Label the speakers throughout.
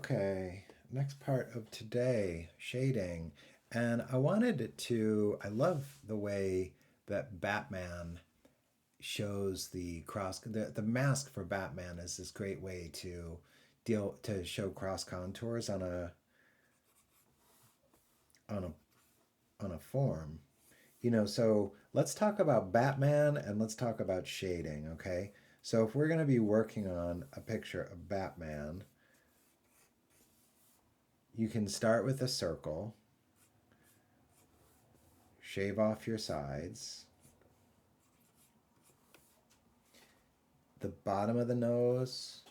Speaker 1: Okay, next part of today, shading. And I love the way that Batman shows the mask for Batman is this great way to show cross contours on on a form. So let's talk about Batman and let's talk about shading, okay? So if we're going to be working on a picture of Batman, you can start with a circle, shave off your sides, the bottom of the nose.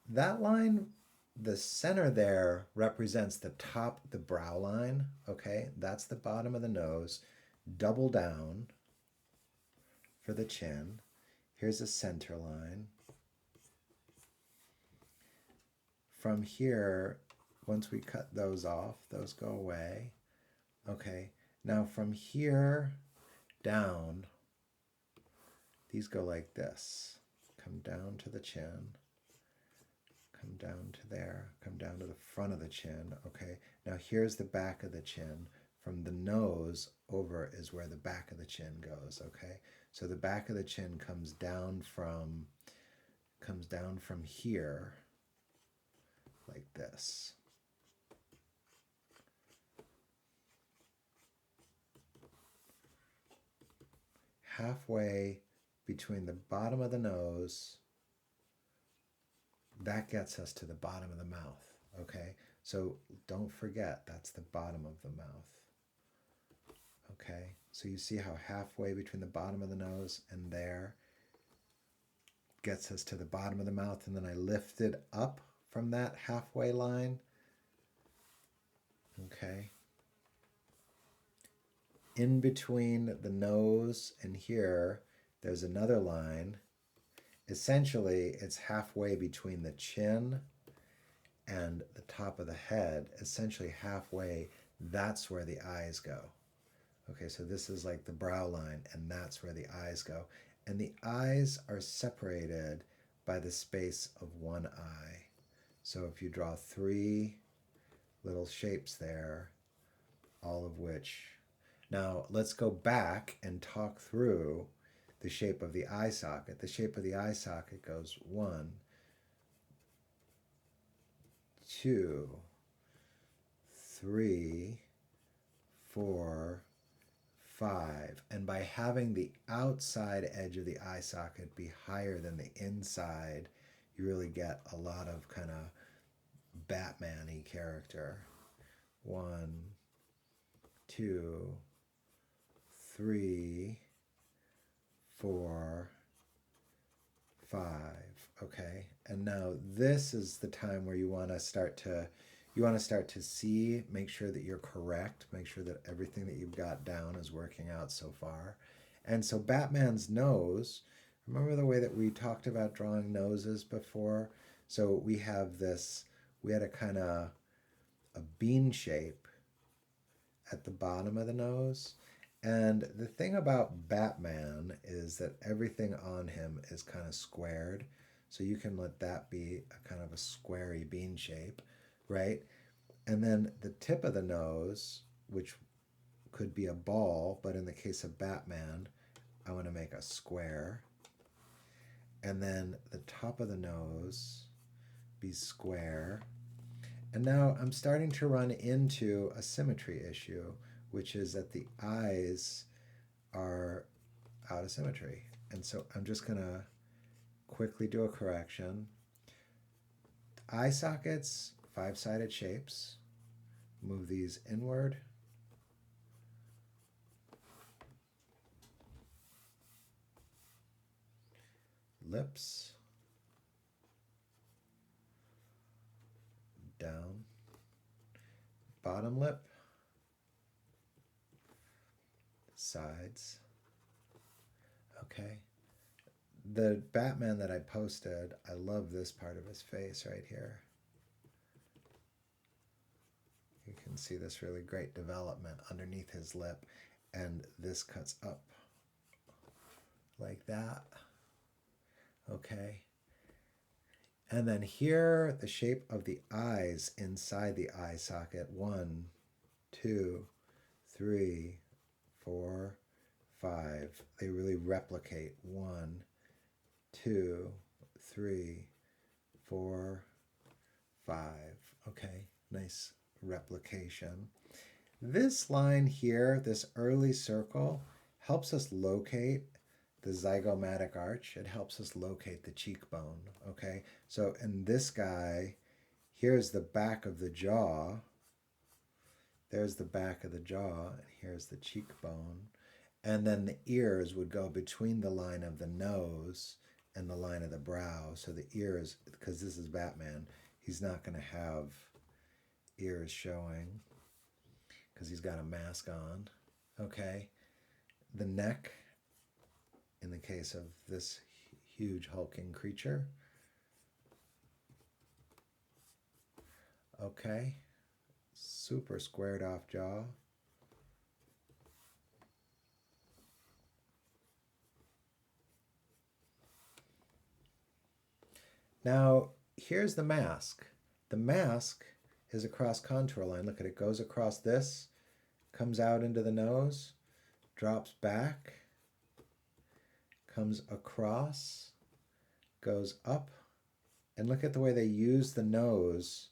Speaker 1: That line, the center there represents the top, the brow line, okay? That's the bottom of the nose. Double down for the chin. Here's a center line. From here, once we cut those off, those go away. Okay, now from here down, these go like this. Come down to the chin, come down to there, come down to the front of the chin. Okay, now here's the back of the chin. From the nose over is where the back of the chin goes. Okay, so the back of the chin comes down from here like this. Halfway between the bottom of the nose, that gets us to the bottom of the mouth. Okay, so don't forget that's the bottom of the mouth. Okay, so you see how halfway between the bottom of the nose and there gets us to the bottom of the mouth, and then I lifted up from that halfway line. Okay, in between the nose and here, there's another line. Essentially, it's halfway between the chin and the top of the head, essentially halfway. That's where the eyes go. Okay, so this is like the brow line, and that's where the eyes go. And the eyes are separated by the space of one eye. So if you draw three little shapes there, all of which. Now let's go back and talk through the shape of the eye socket. The shape of the eye socket goes 1, 2, 3, 4, 5. And by having the outside edge of the eye socket be higher than the inside, you really get a lot of kind of Batman-y character. 1, 2, 3, 4, 5. Okay, and now this is the time where you want to start to see, make sure that you're correct, make sure that everything that you've got down is working out so far. And so Batman's nose, remember the way that we talked about drawing noses before? So we had a kind of a bean shape at the bottom of the nose. And the thing about Batman is that everything on him is kind of squared. So you can let that be a kind of a squarey bean shape, right? And then the tip of the nose, which could be a ball, but in the case of Batman, I want to make a square. And then the top of the nose be square. And now I'm starting to run into a symmetry issue, which is that the eyes are out of symmetry. And so I'm just going to quickly do a correction. Eye sockets, 5-sided shapes. Move these inward. Lips. Down. Bottom lip. Sides. Okay. The Batman that I posted, I love this part of his face right here. You can see this really great development underneath his lip, and this cuts up like that. Okay. And then here, the shape of the eyes inside the eye socket. 1, 2, 3, 4, 5. They really replicate. 1, 2, 3, 4, 5. Okay, nice replication. This line here, this early circle, helps us locate the zygomatic arch. It helps us locate the cheekbone, okay? So in this guy, here's the back of the jaw. There's the back of the jaw, and here's the cheekbone. And then the ears would go between the line of the nose and the line of the brow. So the ears, because this is Batman, he's not going to have ears showing because he's got a mask on. Okay. The neck, in the case of this huge hulking creature. Okay. Super squared off jaw. Now, here's the mask. The mask is a cross contour line. Look at it, goes across this, comes out into the nose, drops back, comes across, goes up, and look at the way they use the nose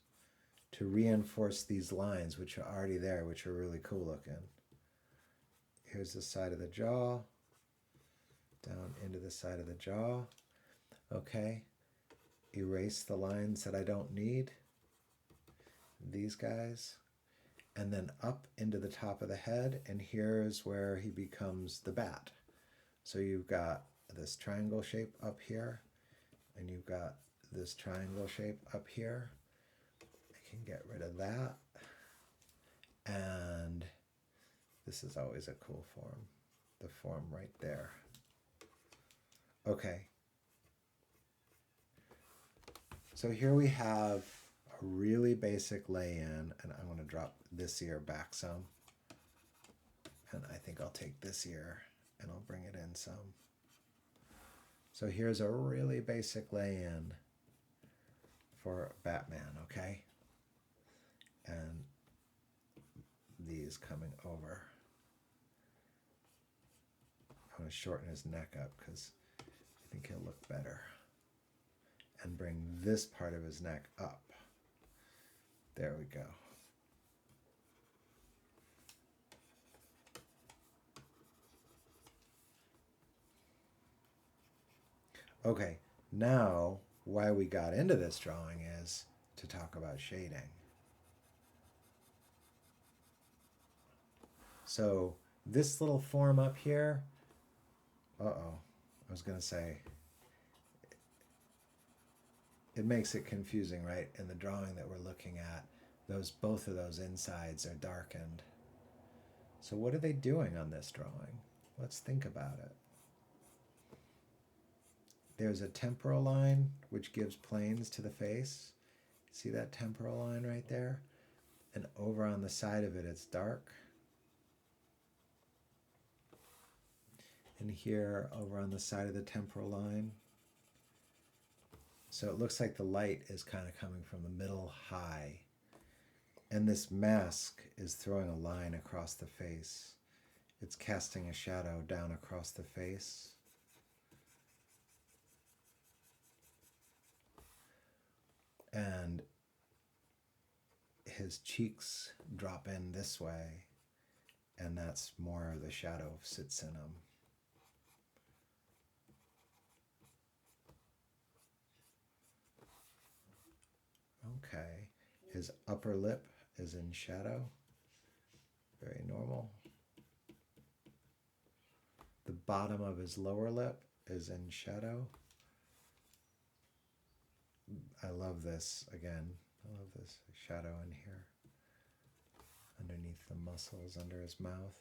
Speaker 1: to reinforce these lines, which are already there, which are really cool looking. Here's the side of the jaw, down into the side of the jaw. Okay, erase the lines that I don't need, these guys, and then up into the top of the head, and here's where he becomes the bat. So you've got this triangle shape up here, and you've got this triangle shape up here. I can get rid of that. And this is always a cool form, the form right there. Okay. So here we have a really basic lay-in, and I want to drop this ear back some. And I think I'll take this ear and I'll bring it in some. So here's a really basic lay-in for Batman, okay? And these coming over. I want to shorten his neck up because I think he'll look better. And bring this part of his neck up. There we go. Okay, now why we got into this drawing is to talk about shading. So this little form up here, I was going to say, it makes it confusing, right? In the drawing that we're looking at, both of those insides are darkened. So what are they doing on this drawing? Let's think about it. There's a temporal line which gives planes to the face. See that temporal line right there? And over on the side of it, it's dark. And here, over on the side of the temporal line. So it looks like the light is kind of coming from the middle high. And this mask is throwing a line across the face. It's casting a shadow down across the face. And his cheeks drop in this way, and that's more of the shadow sits in him. Okay, his upper lip is in shadow, very normal. The bottom of his lower lip is in shadow. I love this, again, I love this shadow in here, underneath the muscles under his mouth.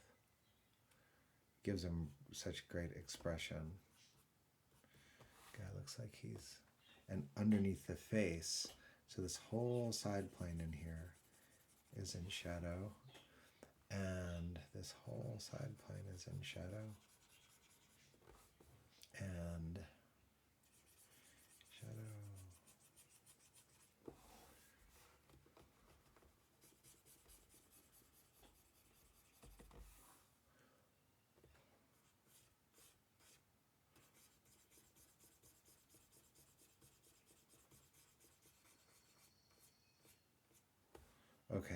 Speaker 1: Gives him such great expression. Guy looks like he's, and underneath the face, so this whole side plane in here is in shadow, and this whole side plane is in shadow, and shadow, Okay.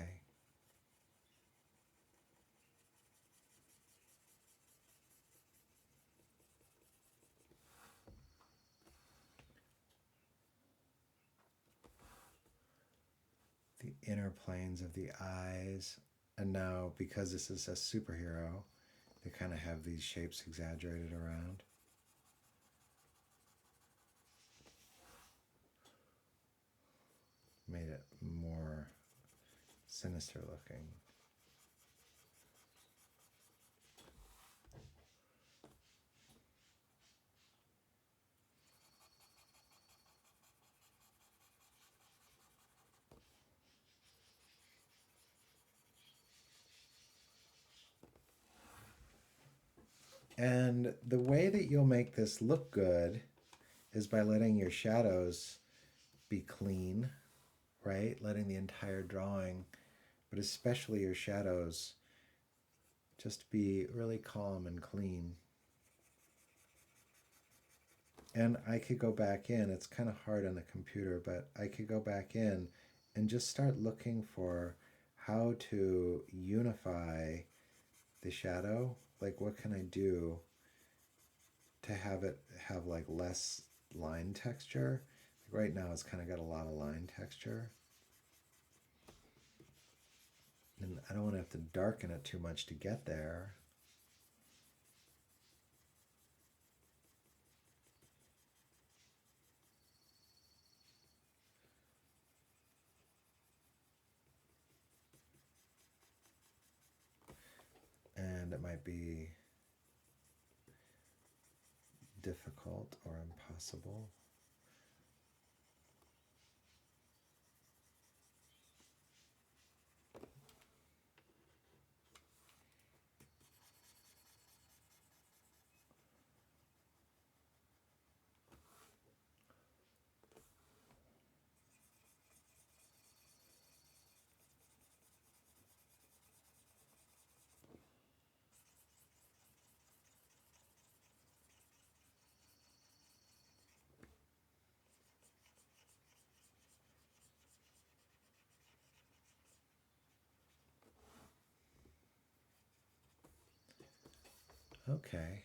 Speaker 1: The inner planes of the eyes. And now, because this is a superhero, they kind of have these shapes exaggerated around. Made it more sinister looking. And the way that you'll make this look good is by letting your shadows be clean, right? Letting the entire drawing, but especially your shadows, just be really calm and clean. And I could go back in, it's kind of hard on the computer, but I could go back in and just start looking for how to unify the shadow. Like, what can I do to have it have like less line texture? Like right now, it's kind of got a lot of line texture. And I don't want to have to darken it too much to get there. And it might be difficult or impossible. Okay.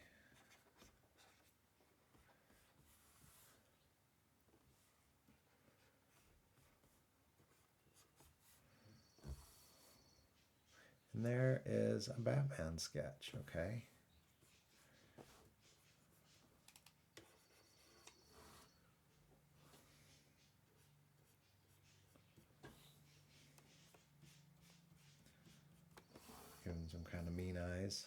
Speaker 1: And there is a Batman sketch, okay? Give him some kind of mean eyes.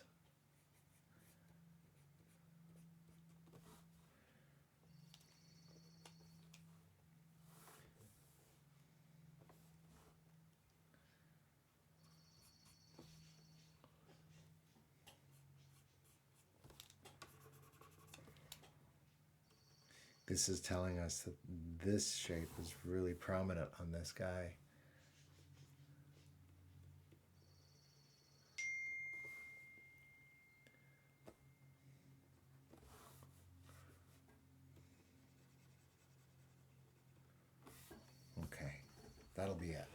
Speaker 1: This is telling us that this shape is really prominent on this guy. Okay, that'll be it.